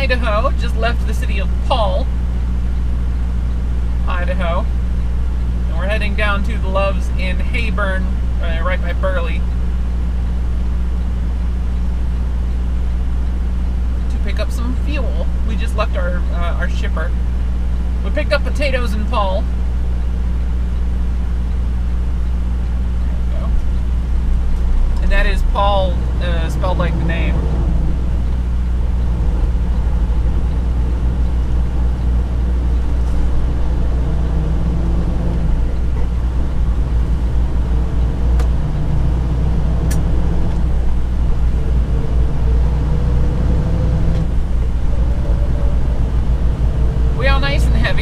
Idaho. Just left the city of Paul, Idaho. And we're heading down to the Loves in Heyburn, right by Burley, to pick up some fuel. We just left our shipper. We picked up potatoes in Paul. There we go. And that is Paul, spelled like the name.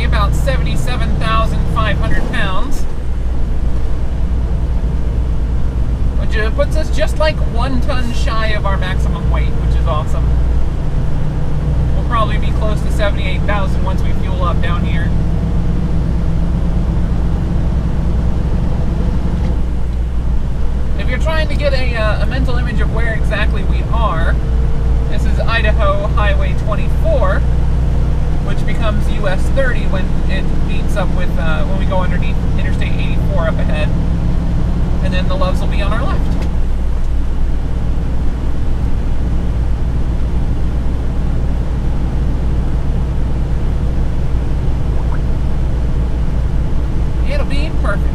About 77,500 pounds, which puts us just like 1 ton shy of our maximum weight, which is awesome. We'll probably be close to 78,000 once we fuel up down here. If you're trying to get a mental image of where exactly we are, this is Idaho Highway 24. Which becomes US 30 when it meets up with, when we go underneath Interstate 84 up ahead. And then the Loves will be on our left. It'll be perfect.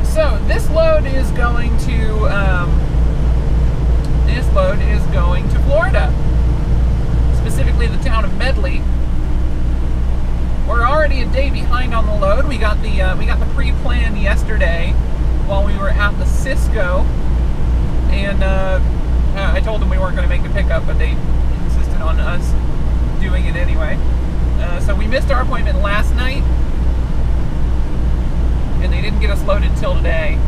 So this load is going to Florida, specifically the town of Medley. We're already a day behind on the load. We got the pre-plan yesterday while we were at the Cisco, and I told them we weren't going to make the pickup, but they insisted on us doing it anyway. So we missed our appointment last night, and they didn't get us loaded till today,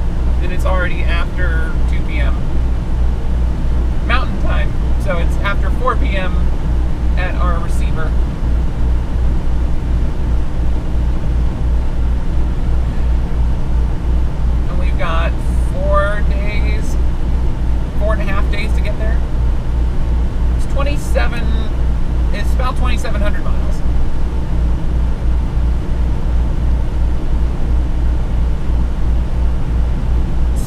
and it's already after 2 p.m. Mountain Time, so it's after 4 p.m. at our receiver. And we've got 4 days, 4.5 days to get there. It's about 2,700 miles.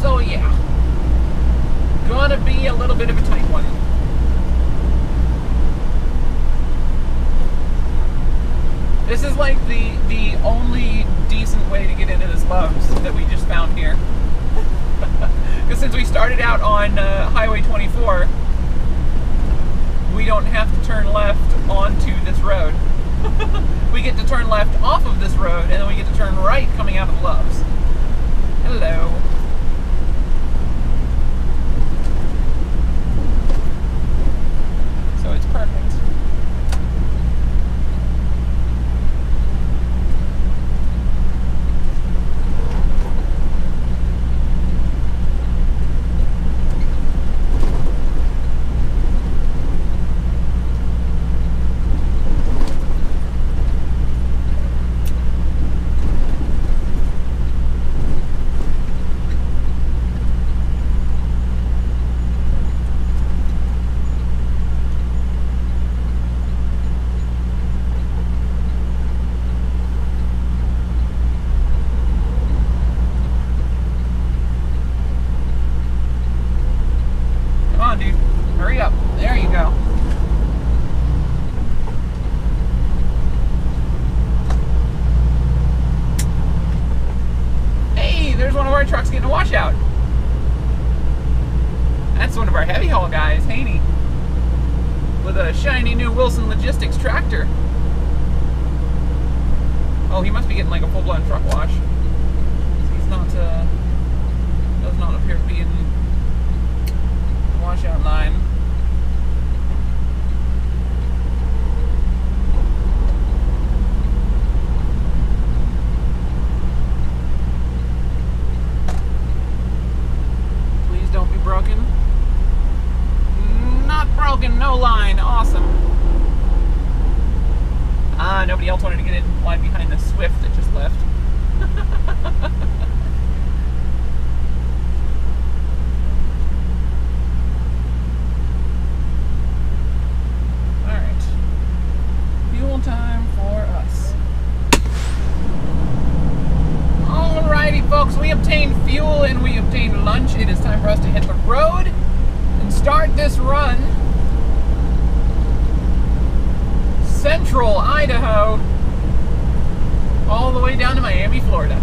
So yeah, gonna be a little bit of a tight one. This is like the only decent way to get into this Loves that we just found here. Because since we started out on Highway 24, we don't have to turn left onto this road. We get to turn left off of this road, and then we get to turn right coming out of the Loves. Hello. So it's perfect. Logistics tractor. Oh, he must be getting like a full-blown truck wash. He's not, does not appear to be in the washout line. Please don't be broken. Not broken, no line, awesome. Nobody else wanted to get in line behind the Swift that just left. for us to hit the road and start this run. Central Idaho, all the way down to Miami, Florida.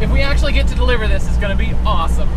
If we actually get to deliver this, it's going to be awesome.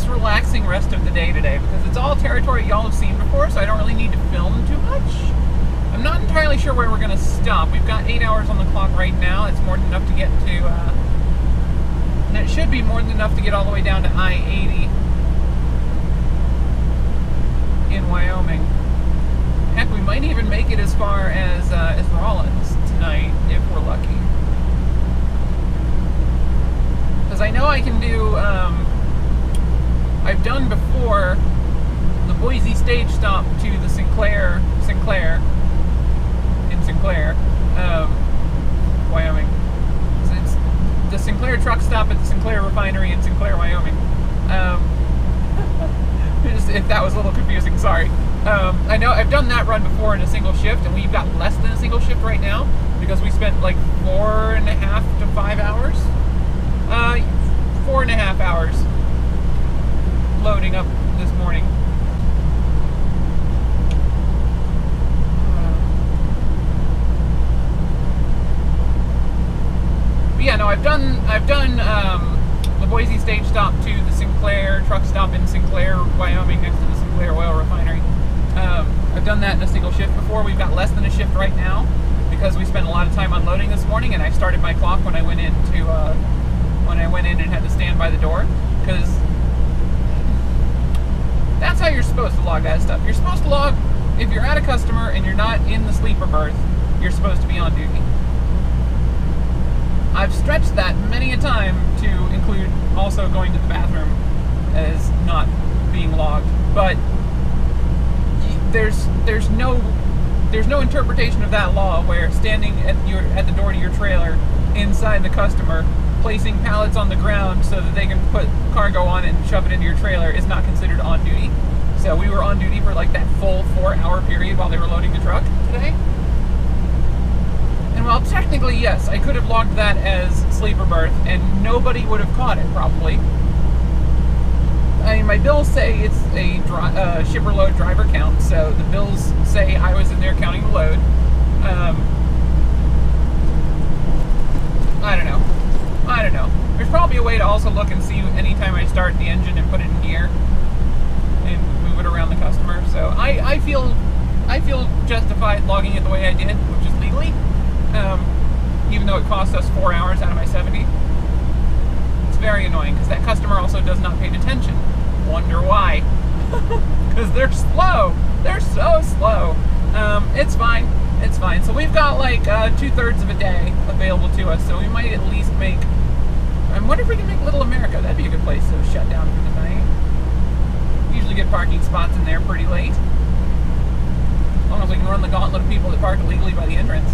Relaxing rest of the day today because it's all territory y'all have seen before, so I don't really need to film too much. I'm not entirely sure where we're going to stop. We've got 8 hours on the clock right now. It's more than enough to get to, and it should be more than enough to get all the way down to I-80 in Wyoming. Heck, we might even make it as far as Rollins tonight if we're lucky. Because I know I can do, I've done before the Boise stage stop to the Sinclair, Wyoming. So it's the Sinclair truck stop at the Sinclair refinery in Sinclair, Wyoming. If that was a little confusing, sorry. I know I've done that run before in a single shift, and we've got less than a single shift right now because we spent like 4.5 to 5 hours. 4.5 hours. Loading up this morning. But yeah, no, I've done the Boise stage stop to the Sinclair truck stop in Sinclair, Wyoming, next to the Sinclair oil refinery. I've done that in a single shift before. We've got less than a shift right now because we spent a lot of time unloading this morning, and I started my clock when I went in and had to stand by the door because. That's how you're supposed to log that stuff. You're supposed to log, if you're at a customer and you're not in the sleeper berth, you're supposed to be on duty. I've stretched that many a time to include also going to the bathroom as not being logged. But there's no interpretation of that law where standing at the door to your trailer inside the customer, placing pallets on the ground so that they can put cargo on it and shove it into your trailer is not considered on duty. So we were on duty for like that full 4-hour period while they were loading the truck today. And while technically, yes, I could have logged that as sleeper berth and nobody would have caught it probably. I mean, my bills say it's a shipper load driver count, so the bills say I was in there counting the load. I don't know. There's probably a way to also look and see anytime I start the engine and put it in gear and move it around the customer. So I feel justified logging it the way I did, which is legally, even though it cost us 4 hours out of my 70. It's very annoying because that customer also does not pay attention. Wonder why? Because they're slow. They're so slow. It's fine. It's fine. So we've got like 2/3 of a day available to us, so we might at least make. I wonder if we can make Little America. That'd be a good place to shut down for the night. Usually get parking spots in there pretty late. As long as we can run the gauntlet of people that park illegally by the entrance.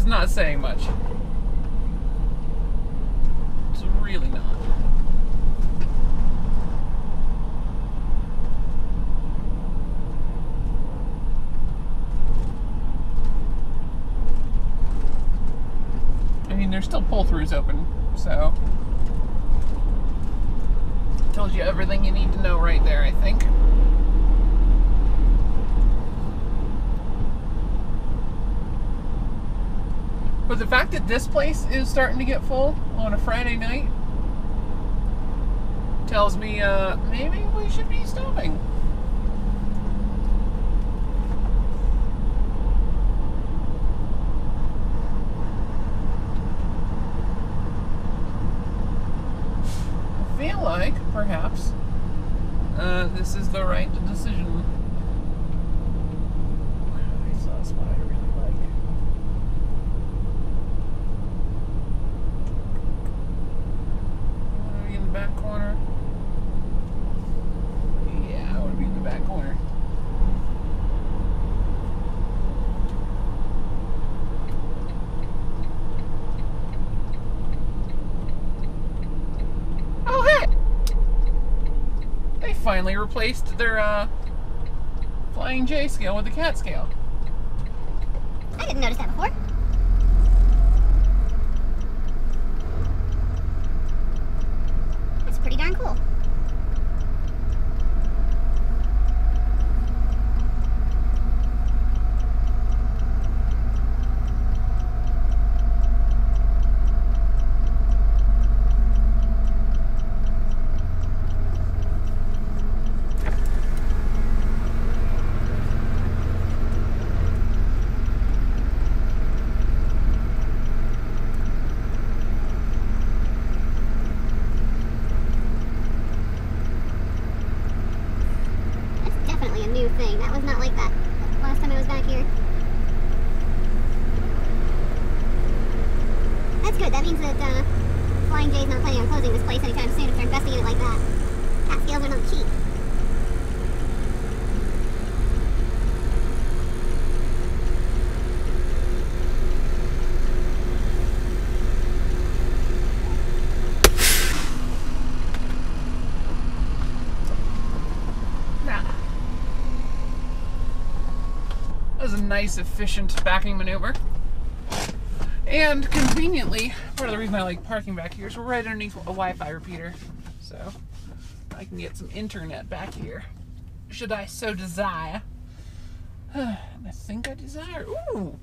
is not saying much. It's really not. I mean, there's still pull-throughs open, so tells you everything you need to know right there, I think. But the fact that this place is starting to get full on a Friday night tells me maybe we should be stopping. I feel like perhaps this is the right decision. I saw a spot I really like. Want to be in the back corner? Yeah, I want to be in the back corner. Oh, hey! They finally replaced their flying J scale with the cat scale. I didn't notice that before. That's pretty darn cool. Thing. That was not like that last time I was back here. That's good. That means that Flying J's not planning on closing this place anytime soon if they're investing in it like that. Cat scales are not cheap. Nice, efficient backing maneuver. And conveniently, part of the reason I like parking back here is we're right underneath a Wi-Fi repeater. So I can get some internet back here, should I so desire. I think I desire. Ooh!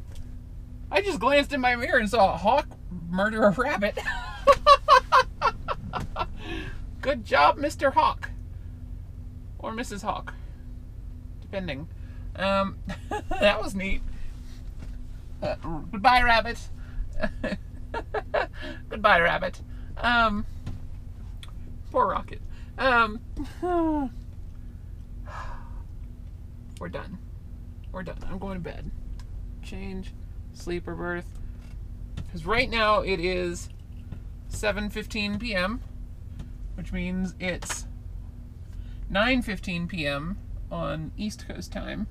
I just glanced in my mirror and saw a hawk murder a rabbit. Good job, Mr. Hawk. Or Mrs. Hawk. Depending. That was neat. Goodbye, rabbit. Goodbye, rabbit. Poor Rocket. We're done. We're done. I'm going to bed. Change, sleeper berth. Because right now it is 7:15 p.m., which means it's 9:15 p.m. on East Coast time,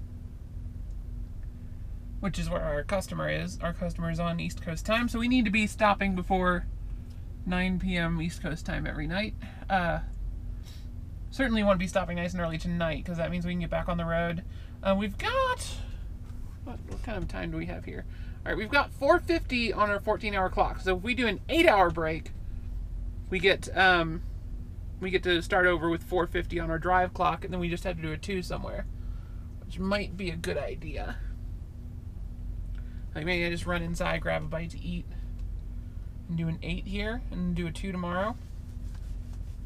which is where our customer is. Our customer is on East Coast time, so we need to be stopping before 9 p.m. East Coast time every night. Certainly want to be stopping nice and early tonight, because that means we can get back on the road. We've got... What kind of time do we have here? All right, we've got 4:50 on our 14-hour clock. So if we do an 8-hour break, we get to start over with 4:50 on our drive clock, and then we just have to do a 2 somewhere, which might be a good idea. Like maybe I just run inside, grab a bite to eat, and do an 8 here, and do a 2 tomorrow,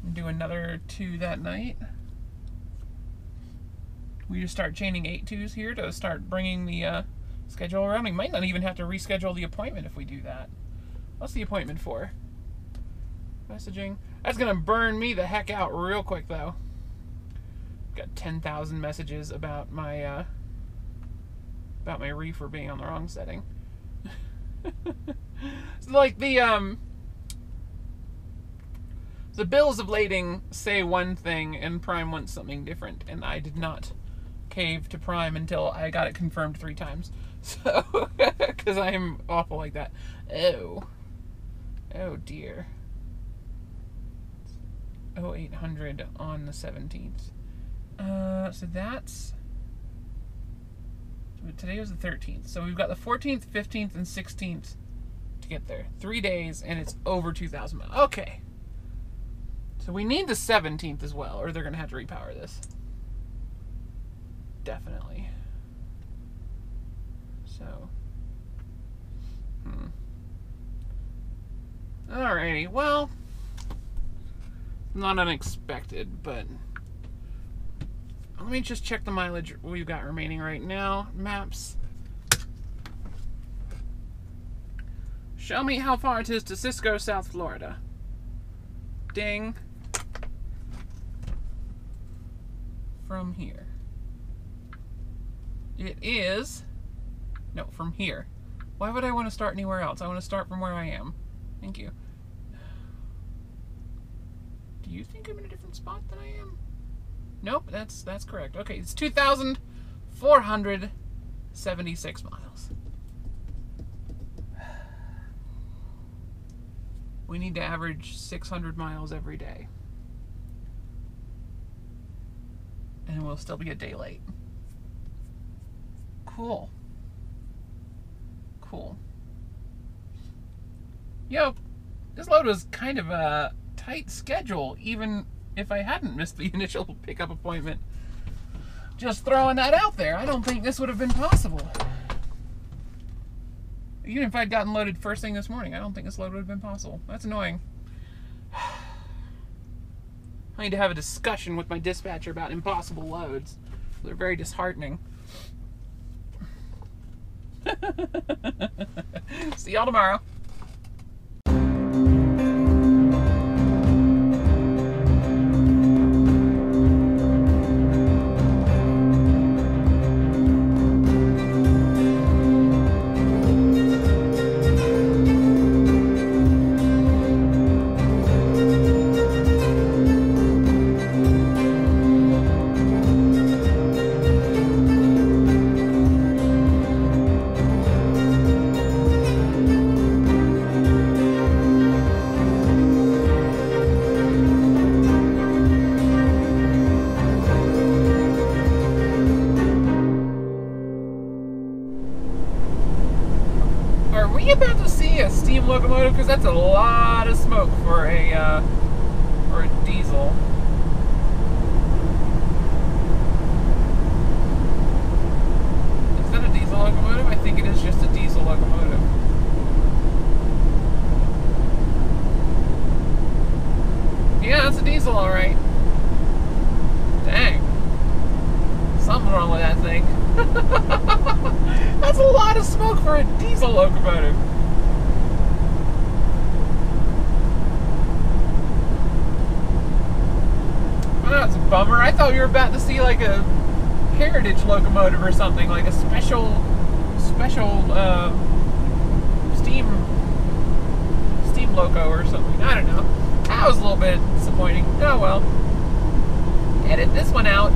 and do another 2 that night. We just start chaining 8 2s here to start bringing the schedule around. We might not even have to reschedule the appointment if we do that. What's the appointment for? Messaging. That's gonna burn me the heck out real quick though. Got 10,000 messages about my reefer being on the wrong setting. So like the bills of lading say one thing and Prime wants something different, and I did not cave to Prime until I got it confirmed 3 times. So, because I am awful like that. Oh dear. 0800 on the 17th. So that's... Today was the 13th. So we've got the 14th, 15th, and 16th to get there. 3 days, and it's over 2,000 miles. Okay. So we need the 17th as well, or they're going to have to repower this. Definitely. So. Alrighty, well, not unexpected, but let me just check the mileage we've got remaining right now. Maps. Show me how far it is to Cisco, South Florida. Ding. From here. It is... No, from here. Why would I want to start anywhere else? I want to start from where I am. Thank you. Do you think I'm in a different spot than I am? Nope, that's correct. Okay, it's 2,476 miles. We need to average 600 miles every day. And we'll still be a day late. Cool. Cool. Yo, this load was kind of a tight schedule, even if I hadn't missed the initial pickup appointment. Just throwing that out there. I don't think this would have been possible. Even if I'd gotten loaded first thing this morning, I don't think this load would have been possible. That's annoying. I need to have a discussion with my dispatcher about impossible loads. They're very disheartening. See y'all tomorrow. Locomotive, because that's a lot of smoke for a diesel. Is that a diesel locomotive? I think it is just a diesel locomotive. Yeah, it's a diesel, all right. Dang, something wrong with that thing. That's a lot of smoke for a diesel locomotive. That's a bummer. I thought you were about to see like a heritage locomotive or something, like a special steam loco or something. I don't know. That was a little bit disappointing. Oh well. Edit this one out.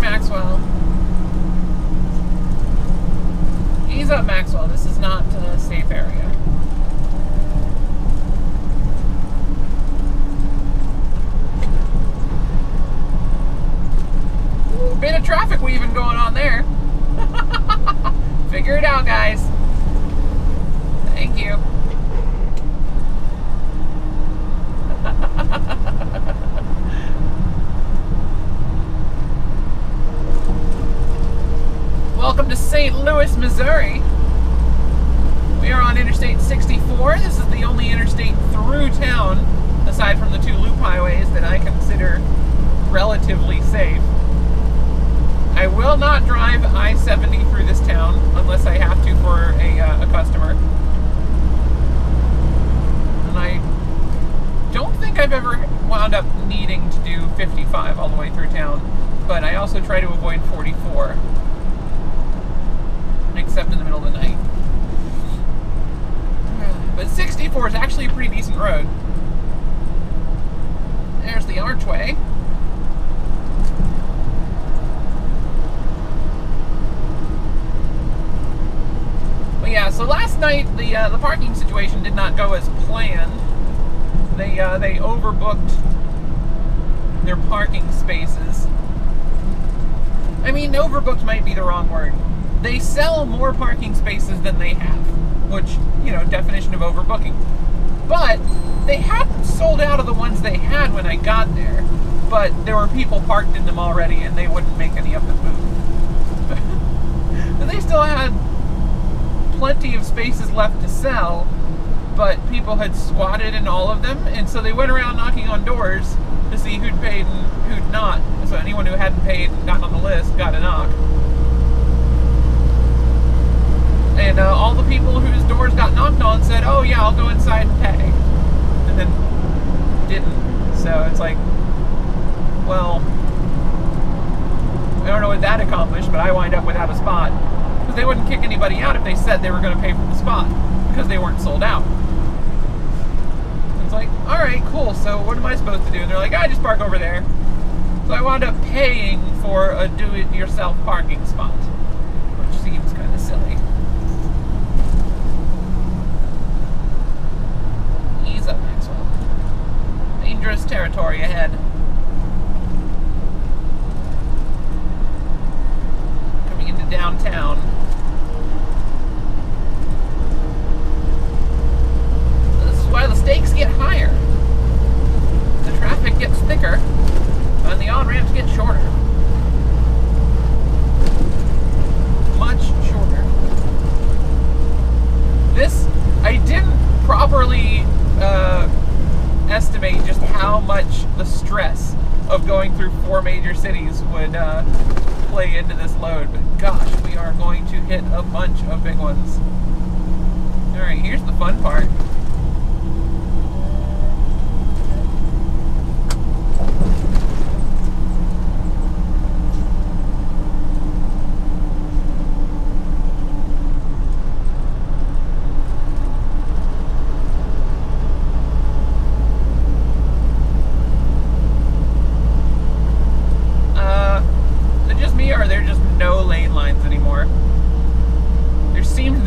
Maxwell. Ease up, Maxwell. This is not a safe area. Ooh, bit of traffic weaving going on there. Figure it out, guys. Thank you. Welcome to St. Louis, Missouri. We are on Interstate 64. This is the only interstate through town, aside from the two loop highways, that I consider relatively safe. I will not drive I-70 through this town unless I have to for a customer. And I don't think I've ever wound up needing to do 55 all the way through town, but I also try to avoid 44, except in the middle of the night. But 64 is actually a pretty decent road. There's the archway. But yeah, so last night the parking situation did not go as planned. They overbooked their parking spaces. I mean, overbooked might be the wrong word. They sell more parking spaces than they have, which, you know, definition of overbooking. But they hadn't sold out of the ones they had when I got there, but there were people parked in them already and they wouldn't make any of them move. But they still had plenty of spaces left to sell, but people had squatted in all of them, and so they went around knocking on doors to see who'd paid and who'd not. So anyone who hadn't paid and gotten on the list got a knock. And all the people whose doors got knocked on said, oh yeah, I'll go inside and pay. And then didn't. So it's like, well, I don't know what that accomplished, but I wind up without a spot. Because they wouldn't kick anybody out if they said they were going to pay for the spot, because they weren't sold out. It's like, alright, cool, so what am I supposed to do? And they're like, just park over there. So I wound up paying for a do-it-yourself parking spot, which seems kind of silly. Ease up, Maxwell. Dangerous territory ahead. Coming into downtown. This is why the stakes get higher. The traffic gets thicker, and the on-ramps get shorter. Much shorter. This, I didn't properly estimate just how much the stress of going through 4 major cities would play into this load, but gosh, we are going to hit a bunch of big ones. Alright, here's the fun part.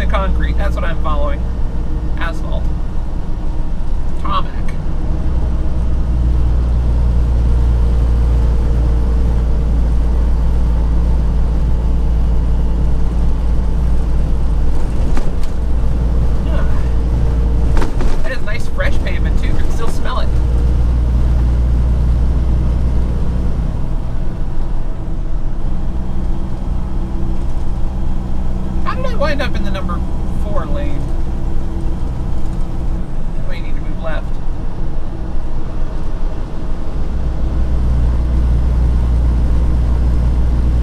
Concrete, that's what I'm following. Asphalt. Tarmac. Yeah. That is nice fresh pavement too, you can still smell it. How did I wind up in the number 4 lane? I might need to move left.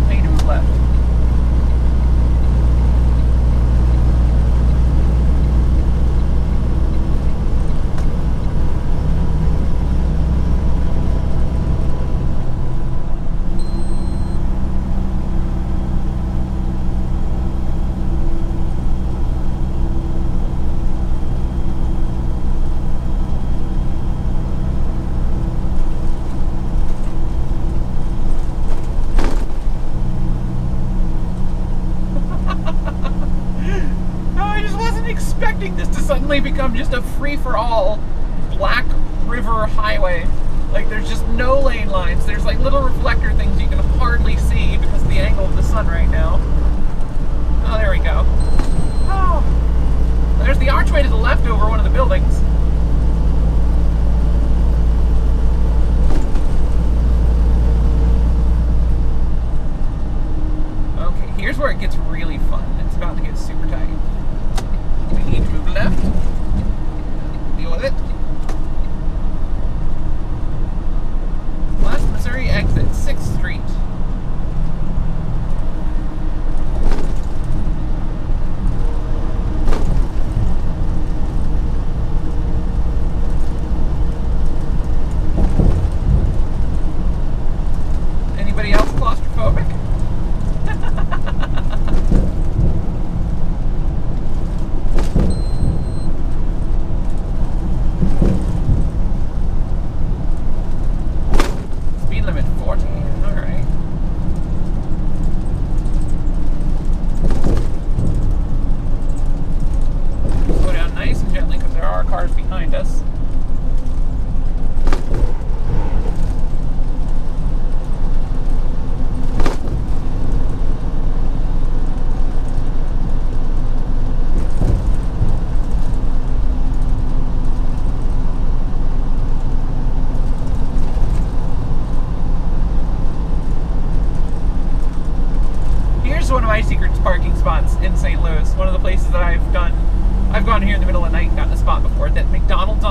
I need to move left. This to suddenly become just a free-for-all Black River highway. Like, there's just no lane lines. There's like little reflector things you can hardly see because of the angle of the sun right now. Oh, there we go. Oh, there's the archway to the left over one of the buildings. Okay, here's where it gets really fun. It's about to get super tight. We need to move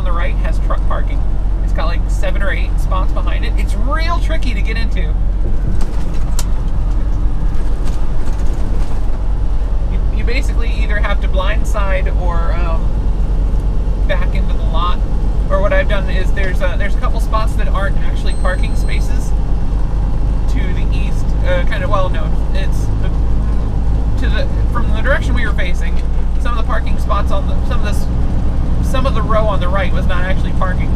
on the right has truck parking. It's got like 7 or 8 spots behind it. It's real tricky to get into. You basically either have to blindside or back into the lot. Or what I've done is there's a couple spots that aren't actually parking spaces to the east. Kind of well known. It's from the direction we were facing. Some of the parking spots on some of the row on the right was not actually parking.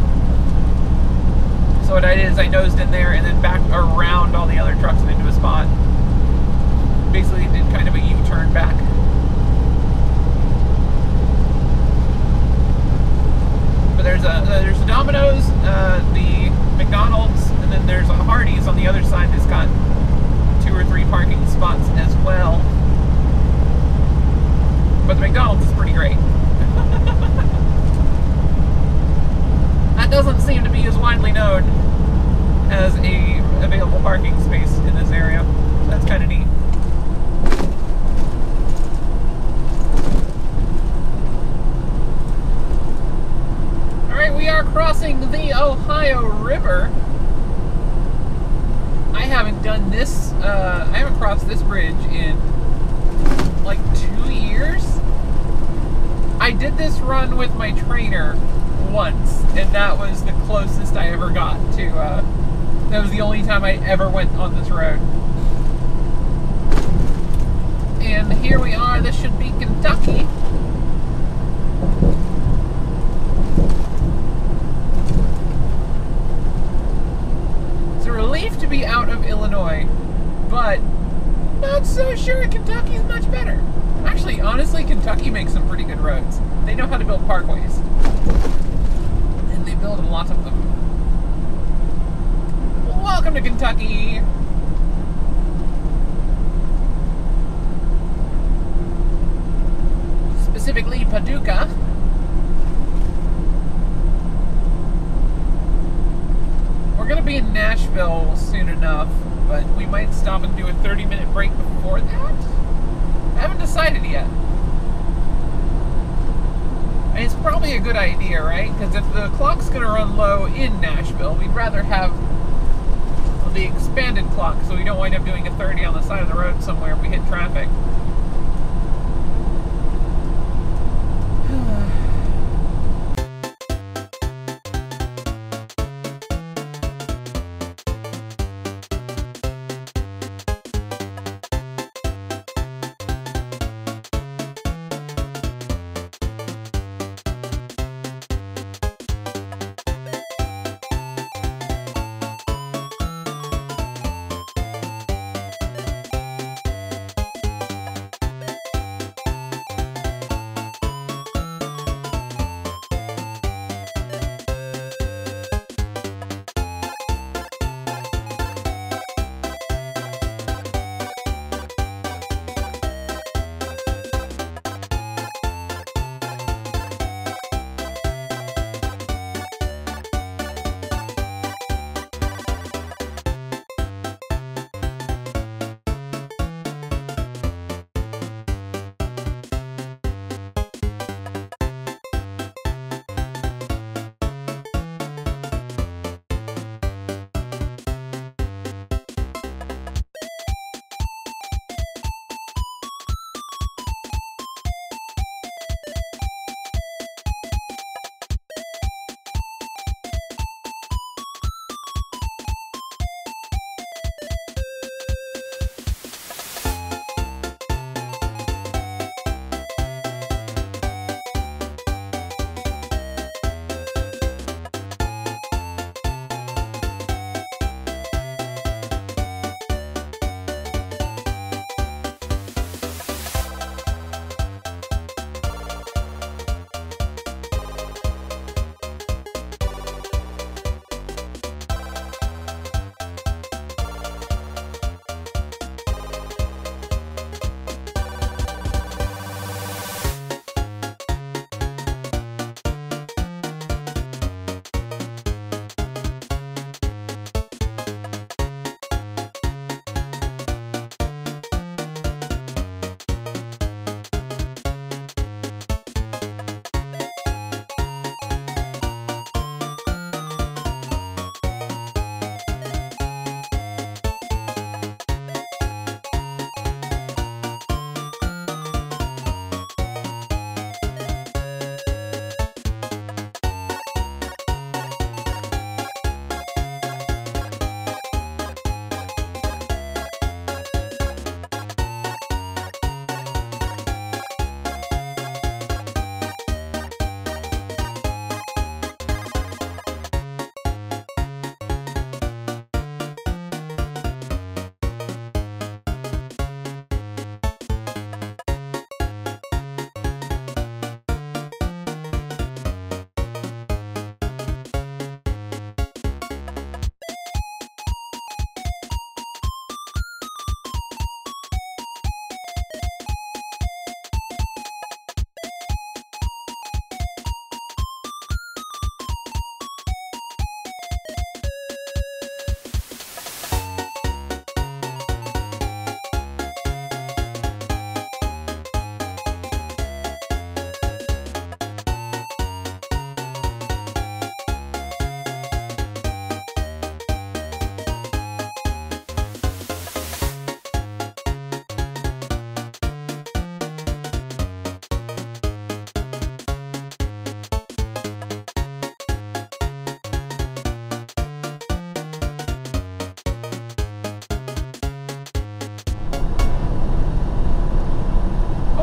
So what I did is I nosed in there and then back around all the other trucks and into a spot. Basically did kind of a U-turn back. But there's a Domino's, the McDonald's, and then there's a Hardee's on the other side that's got 2 or 3 parking spots as well. But the McDonald's is pretty great. That doesn't seem to be as widely known as a available parking space in this area. That's kind of neat. Alright, we are crossing the Ohio River. I haven't done this, I haven't crossed this bridge in like 2 years. I did this run with my trainer once, and that was the closest I ever got to, that was the only time I ever went on this road. And here we are, this should be Kentucky. It's a relief to be out of Illinois, but not so sure Kentucky's much better. Actually, honestly, Kentucky makes some pretty good roads. They know how to build parkways. And they build lots of them. Welcome to Kentucky! Specifically, Paducah. We're going to be in Nashville soon enough, but we might stop and do a 30-minute break before that. I haven't decided yet. And it's probably a good idea, right? Because if the clock's going to run low in Nashville, we'd rather have the expanded clock so we don't wind up doing a 30 on the side of the road somewhere if we hit traffic.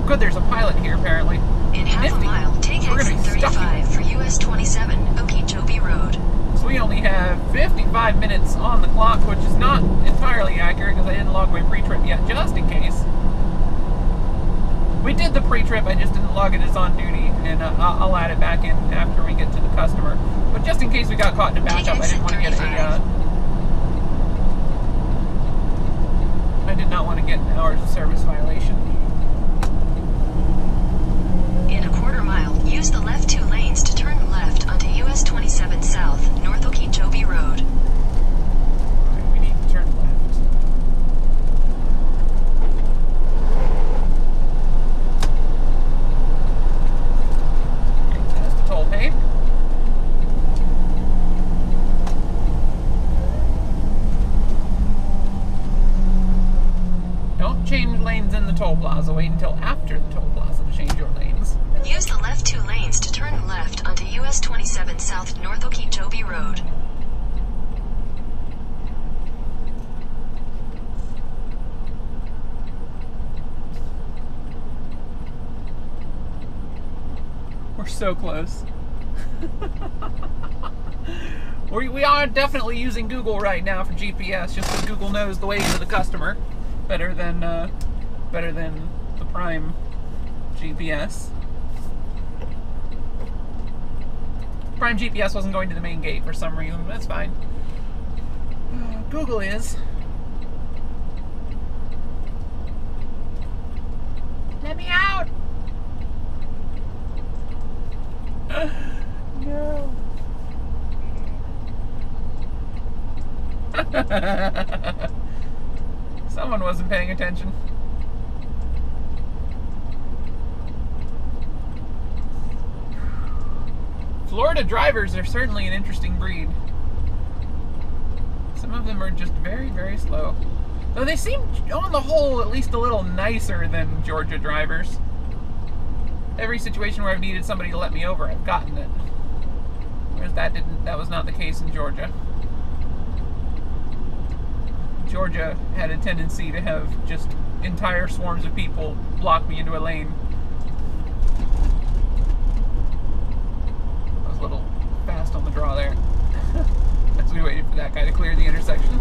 Oh, good, there's a pilot here, apparently. In half Nifty. a mile, take We're exit gonna be stuck 35 for US 27, Okeechobee Road. So we only have 55 minutes on the clock, which is not entirely accurate because I didn't log my pre-trip yet, just in case. We did the pre-trip, I just didn't log it as on duty, and I'll add it back in after we get to the customer. But just in case we got caught in a backup, I didn't want to get I did not want to get an hours of service violation. In a quarter mile, use the left 2 lanes to turn left onto US 27 South, North Okeechobee Road. Alright, we need to turn left. Okay, that's the toll pay. Don't change lanes in the toll plaza. Wait until after the toll plaza to change your lanes. Use the left 2 lanes to turn left onto US 27 South, North Okeechobee Road. We're so close. We are definitely using Google right now for GPS, just because Google knows the way to the customer better than the Prime GPS. Prime GPS wasn't going to the main gate for some reason. That's fine. Google is. Let me out! No. Someone wasn't paying attention. Florida drivers are certainly an interesting breed. Some of them are just very, very slow. Though they seem, on the whole, at least a little nicer than Georgia drivers. Every situation where I've needed somebody to let me over, I've gotten it. Whereas that was not the case in Georgia. Georgia had a tendency to have just entire swarms of people block me into a lane. I was a little fast on the draw there. As we waited for that guy to clear the intersection.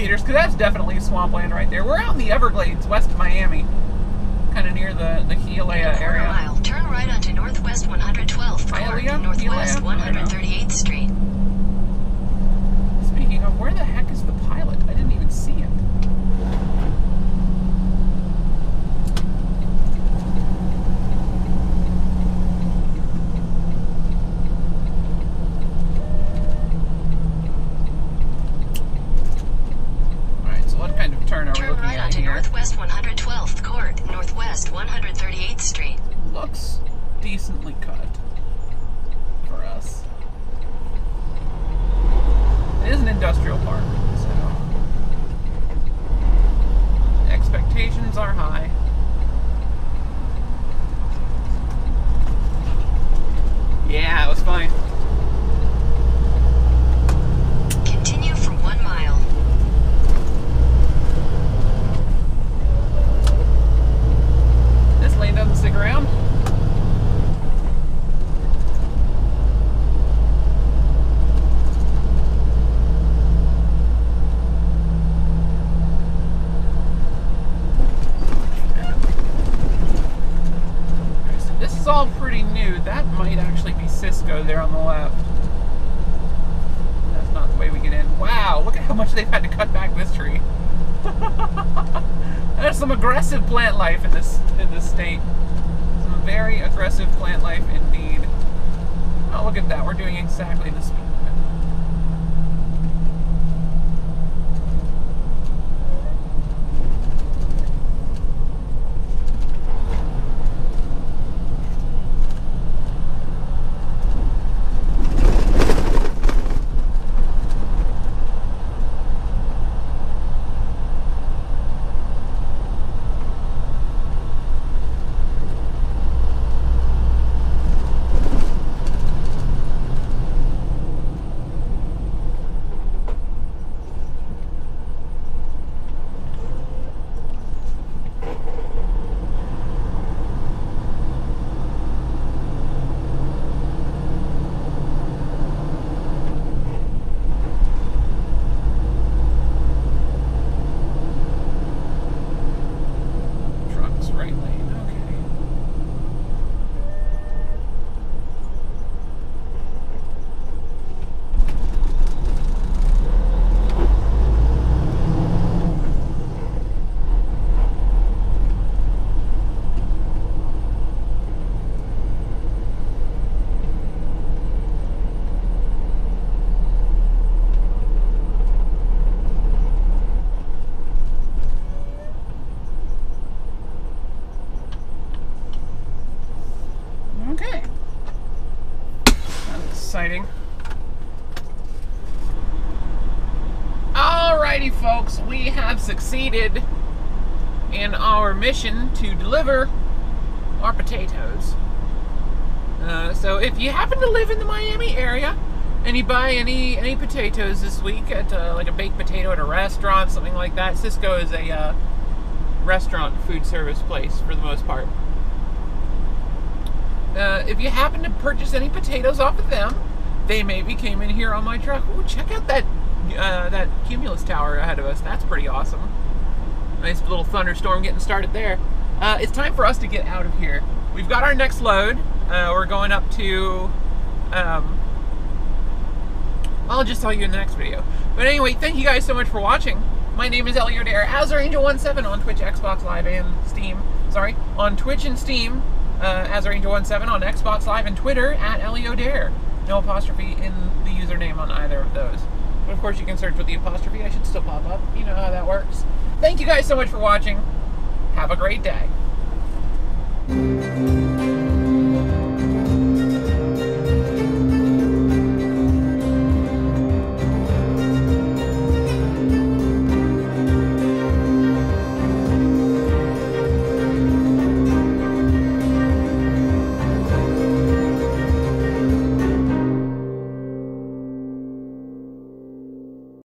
Because that's definitely swampland right there. We're out in the Everglades, west of Miami, kind of near the Hialeah area. Mile, turn right onto Northwest 112th Court, Northwest 138th Street. Speaking of, where the heck is the pilot? I didn't even see it. Northwest 112th Court, Northwest 138th Street. Looks decently cut for us. It is an industrial park, so expectations are high. Yeah, it was fine. Continue for 1 mile. Lane doesn't stick around. So this is all pretty new. That might actually be Cisco there on the left. That's not the way we get in. Wow, look at how much they've had to cut back this tree. There's some aggressive plant life in this state. Some very aggressive plant life indeed. Oh, look at that. We're doing exactly the speed limit. Exciting. Alrighty, folks, we have succeeded in our mission to deliver our potatoes. So if you happen to live in the Miami area and you buy any potatoes this week at like a baked potato at a restaurant, something like that, Cisco is a restaurant food service place for the most part. If you happen to purchase any potatoes off of them, they maybe came in here on my truck. Ooh, check out that that cumulus tower ahead of us. That's pretty awesome. Nice little thunderstorm getting started there. It's time for us to get out of here. We've got our next load. We're going up to... I'll just tell you in the next video. But anyway, thank you guys so much for watching. My name is Elio Dare, AzerAngel17 on Twitch, Xbox Live, and Steam. Sorry, on Twitch and Steam. AzerAngel17 on Xbox Live and Twitter at ElioDare. No apostrophe in the username on either of those. But of course you can search with the apostrophe. I should still pop up. You know how that works. Thank you guys so much for watching. Have a great day.